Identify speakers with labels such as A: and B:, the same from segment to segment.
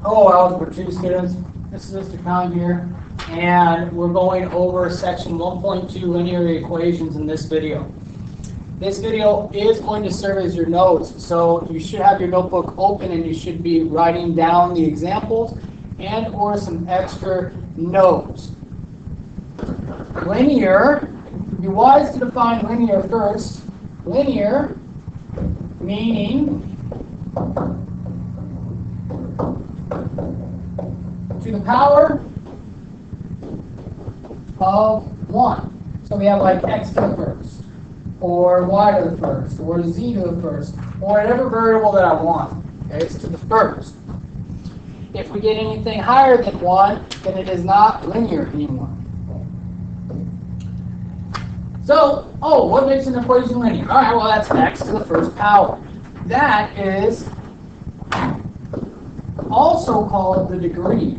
A: Hello, Algebra 2 students. This is Mr. Khan here, and we're going over section 1.2 linear equations in this video. This video is going to serve as your notes, so you should have your notebook open and you should be writing down the examples and or some extra notes. Linear, be wise to define linear first. Linear, meaning to the power of 1. So we have like x to the first, or y to the first, or z to the first, or whatever variable that I want. Okay, it's to the first. If we get anything higher than 1, then it is not linear anymore. So, what makes an equation linear? All right, well, that's x to the first power. That is also called the degree.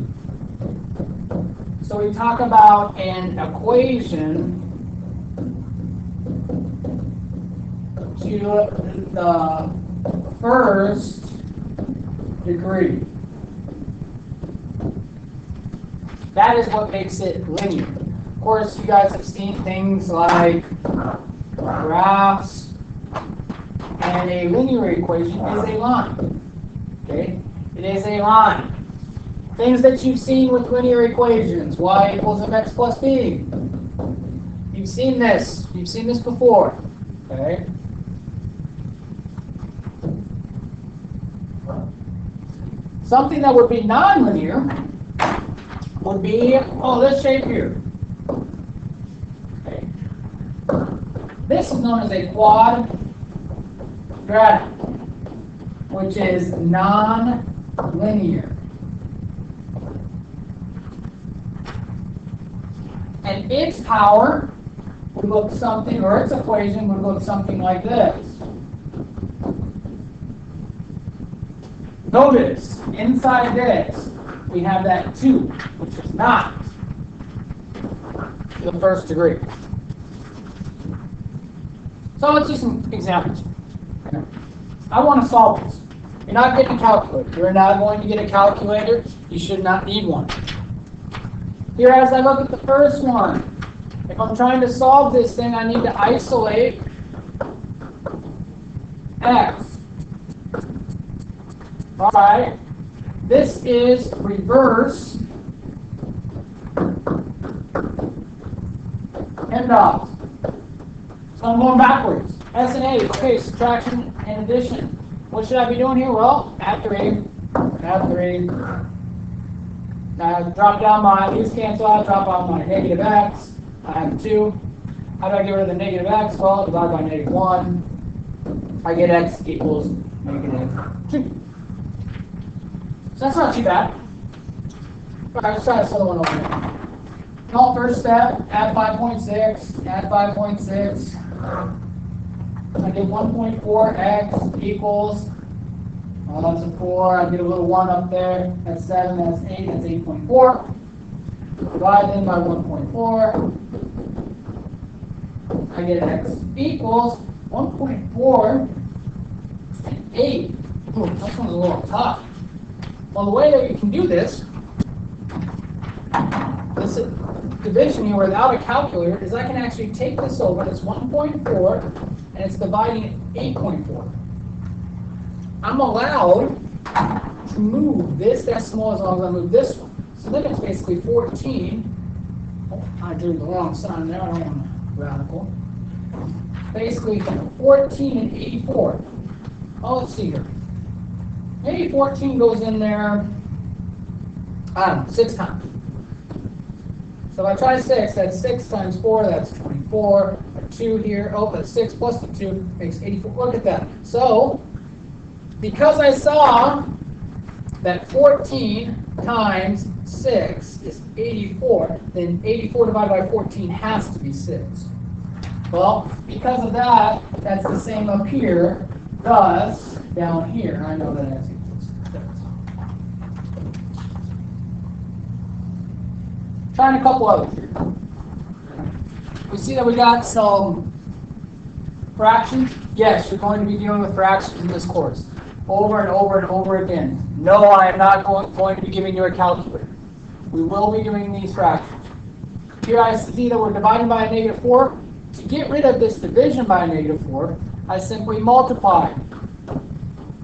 A: So we talk about an equation to the first degree. That is what makes it linear. Of course, you guys have seen things like graphs, and a linear equation is a line. Okay? It is a line. Things that you've seen with linear equations, y equals mx plus b. You've seen this. You've seen this before. Okay? Something that would be nonlinear would be, this shape here. Okay. This is known as a quadratic, which is non-linear. And its power would look something, or its equation would look something like this. Notice, inside this, we have that 2, which is not the first degree. So let's do some examples. I want to solve this. You're not getting a calculator. You're not going to get a calculator. You should not need one. Here, as I look at the first one, if I'm trying to solve this thing, I need to isolate x. All right. This is reverse PEMDAS. So I'm going backwards. S and A. Okay, subtraction and addition. What should I be doing here? Well, add 3. Drop down my, these cancel out, drop out my negative x. I have 2. How do I get rid of the negative x? Well, divide by -1. I get x equals -2. So that's not too bad. All right, let's try this other one over here. No, first step, add 5.6, add 5.6. I get 1.4x equals, that's a 4. I get a little 1 up there. That's 7, that's 8, that's 8.4. Divide then by 1.4. I get x equals 1.4 and 8. Ooh, that one's a little tough. Well, the way that you can do this division here without a calculator is I can actually take this over. It's 1.4 and it's dividing 8.4. I'm allowed to move this decimal as long as I move this one. So then it's basically 14. Oh, I drew the wrong sign there. I don't want to radical. Basically 14 and 84. Oh, let's see here. Maybe 14 goes in there, I don't know, 6 times. So if I try 6, that's 6 times 4, that's 24. A 2 here, that's 6 plus the 2 makes 84. Look at that. So, because I saw that 14 times 6 is 84, then 84 divided by 14 has to be 6. Well, because of that, that's the same up here, thus down here. I know that that's equals 6. Trying a couple others here. We see that we got some fractions. Yes, you're going to be dealing with fractions in this course. over and over and over again. No, I am not going to be giving you a calculator. We will be doing these fractions. Here I see that we're dividing by a negative 4. To get rid of this division by a negative 4, I simply multiply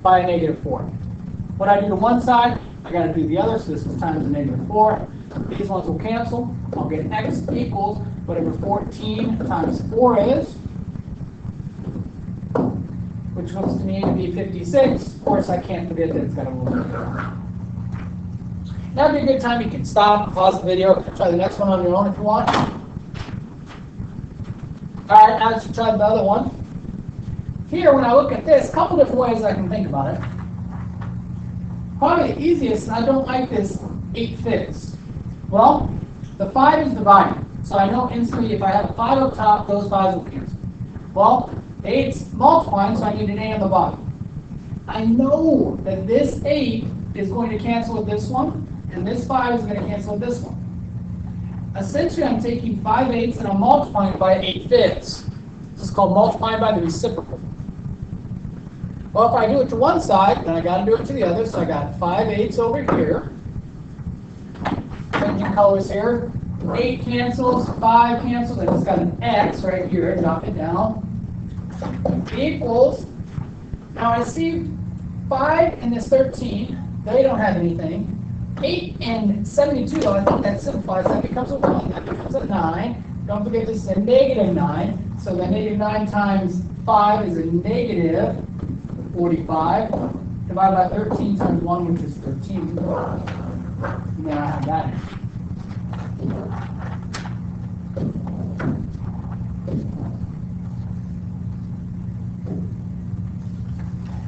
A: by a negative 4. What I do to one side, I got to do the other, so this is times a negative 4. These ones will cancel. I'll get x equals whatever 14 times 4 is, which looks to me to be 56. Of course, I can't forget that it's got a little bit more. That'd be a good time. You can stop, pause the video, try the next one on your own if you want. All right, now let's try the other one. Here, when I look at this, a couple different ways I can think about it. Probably the easiest, and I don't like this 8/5. Well, the 5 is dividing. So I know instantly if I have a 5 up top, those 5s will cancel. Well, 8's multiplying, so I need an 8 on the bottom. I know that this 8 is going to cancel with this one, and this 5 is going to cancel with this one. Essentially, I'm taking 5/8 and I'm multiplying it by 8/5. This is called multiplying by the reciprocal. Well, if I do it to one side, then I got to do it to the other. So I got 5/8 over here. Changing colors here. 8 cancels, 5 cancels, and it's got an x right here. Drop it down. Equals. Now I see 5 and this 13. They don't have anything. 8 and 72, though, I think that simplifies. That becomes a 1. That becomes a 9. Don't forget this is a negative 9. So the negative 9 times 5 is a negative 45. Divided by 13 times 1, which is 13. And then I have that.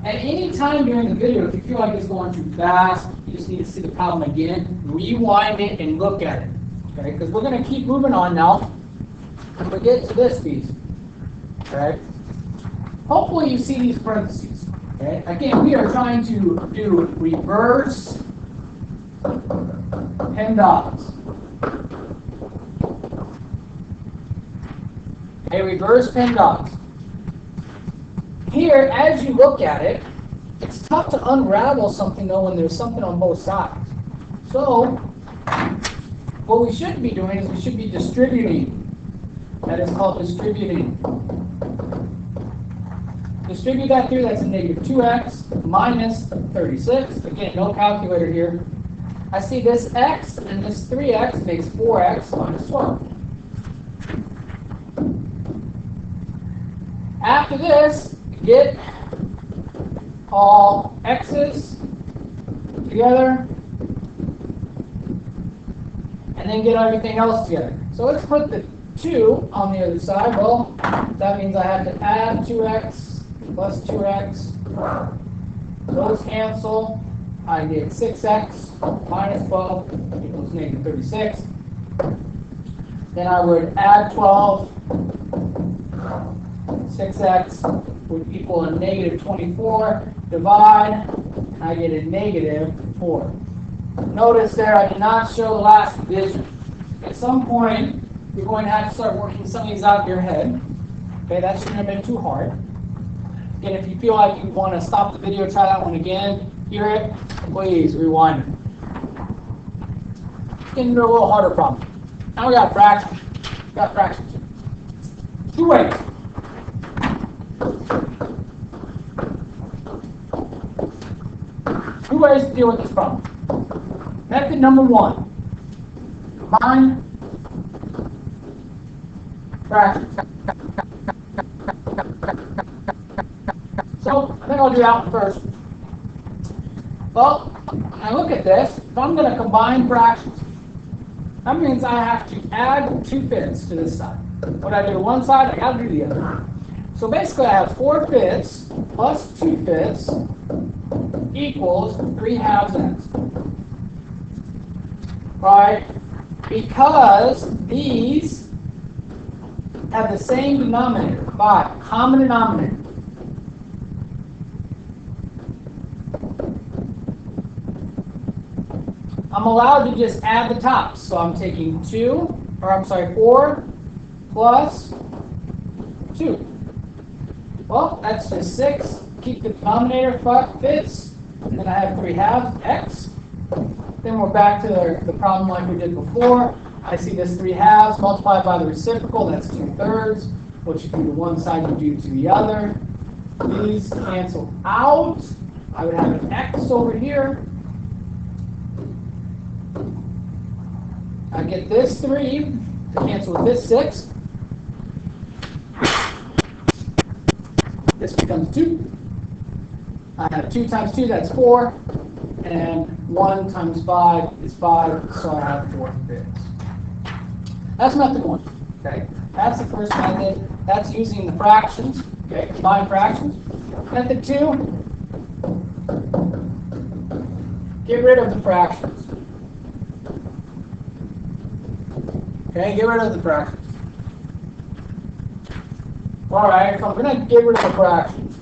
A: At any time during the video, if you feel like it's going too fast, you just need to see the problem again, rewind it and look at it. Okay, because we're going to keep moving on now. And we get to this piece. Okay. Hopefully you see these parentheses. Okay. Again, we are trying to do reverse PEMDAS. Okay, reverse PEMDAS. Here, as you look at it, it's tough to unravel something though when there's something on both sides. So, what we should be doing is we should be distributing. That is called distributing. Distribute that through, that's a negative 2x minus 36. Again, no calculator here. I see this x and this 3x makes 4x minus 12. After this, get all x's together, and then get everything else together. So let's put the 2 on the other side. Well, that means I have to add 2x plus 2x. Those cancel. I get 6x minus 12 equals negative 36. Then I would add 12. 6x would equal a negative 24. Divide, and I get a negative 4. Notice there I did not show the last division. At some point, you're going to have to start working some of these out in your head. Okay, that shouldn't have been too hard. Again, if you feel like you want to stop the video, try that one again, hear it, please rewind it. Getting into a little harder problem. Now we got fractions. Got fractions. 2 ways. Two ways to deal with this problem. Method number 1. Combine fractions. So I think I'll do that one first. Well, when I look at this, if I'm going to combine fractions, that means I have to add 2/5 to this side. What I do to one side, I got to do the other. So basically I have 4/5 plus 2/5 equals 3/2 x. Right? Because these have the same denominator, 5, common denominator. I'm allowed to just add the tops. So I'm taking 4 plus 2. Well, that's just 6 keep the denominator fits, and then I have 3 halves, x. Then we're back to the problem like we did before. I see this 3 halves multiplied by the reciprocal, that's 2/3. What you do to one side, you do to the other. These cancel out. I would have an x over here. I get this 3 to cancel with this 6. This becomes 2. I have 2 times 2, that's 4. And 1 times 5 is 5, so I have 4/5. That's method 1. Okay, that's the first method. That's using the fractions. Okay, combined fractions. Method 2. Get rid of the fractions. Okay, get rid of the fractions. All right, so I'm going to get rid of the fractions.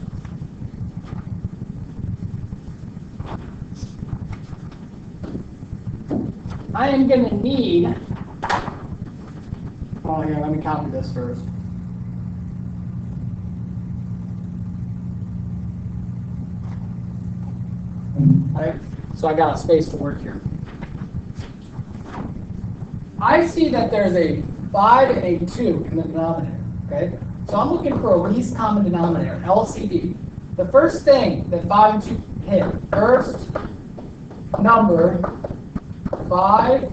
A: I am going to need, oh here, let me copy this first. All right, so I got a space to work here. I see that there's a 5 and a 2 in the denominator, okay? So I'm looking for a least common denominator, LCD. The first thing that 5 and 2 hit, first number 5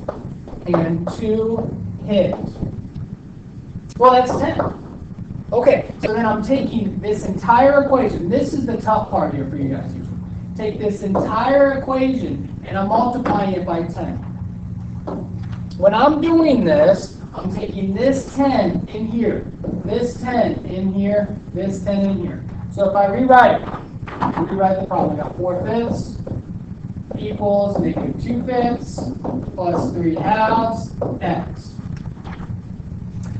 A: and 2 hit. Well, that's 10. Okay, so then I'm taking this entire equation. This is the tough part here for you guys usually. Take this entire equation and I'm multiplying it by 10. When I'm doing this, I'm taking this 10 in here, this 10 in here, this 10 in here. So if I rewrite the problem. I got 4/5 equals -2/5 plus 3 halves x.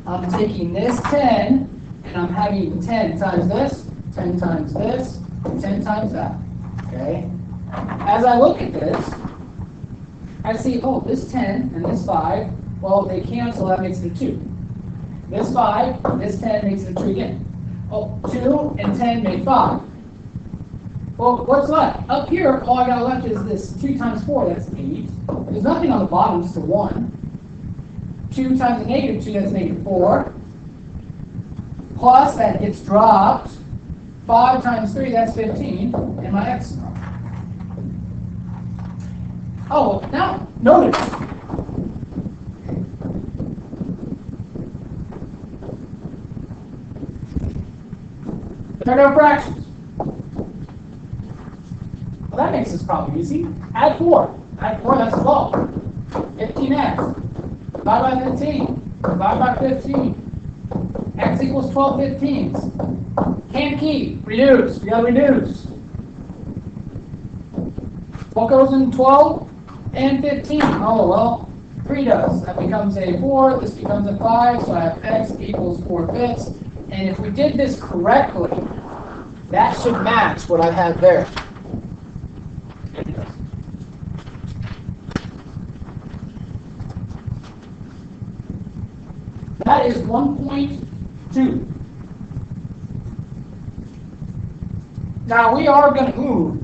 A: I'm taking this 10 and I'm having 10 times this, 10 times this, 10 times that. Okay? As I look at this, I see, oh, this 10 and this 5, well, they cancel, that makes it a 2. This 5, this 10 makes it a 2 again. Oh, 2 and 10 make 5. Well, what's left? Up here, all I got left is this 2 times 4, that's 8. There's nothing on the bottom, just a 1. 2 times a -2, that's -4. Plus, that gets dropped. 5 times 3, that's 15. And my x is wrong. Oh, now, notice. There are no fractions. Well, that makes this problem easy. Add 4. Add 4, that's 12. 15x. Divide by 15. Divide by 15. X equals 12 15ths. Can't keep. Reduce. We gotta reduce. What goes in 12 and 15? Oh, well, 3 does. That becomes a 4. This becomes a 5. So I have x equals 4/5. And if we did this correctly, that should match what I had there. That is 1.2. Now we are going to move